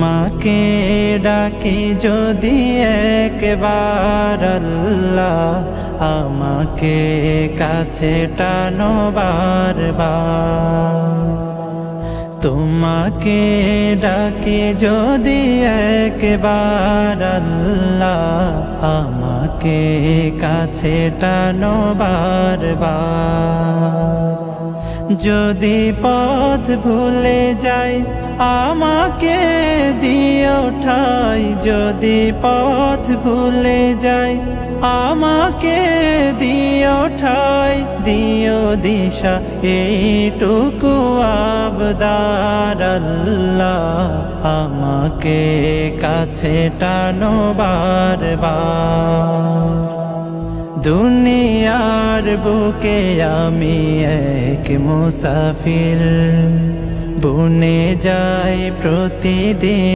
মাকে ডাকি যদি একবার আল্লাহ, আমাকে কাছে টানো বারবার। তোমাকে ডাকি যদি একবার আল্লাহ, আমাকে কাছে টানো বারবার। যদি পথ ভুলে যাই আমাকে দিও ঠাই, যদি পথ ভুলে যাই আমাকে দিও ঠাই, দিও দিশা এইটুকু আবদার আল্লাহ, আমাকে কাছে টানো বারবার। দুনিয়ার বুকে আমি এক মুসাফির, বনে যাই প্রতিদিন।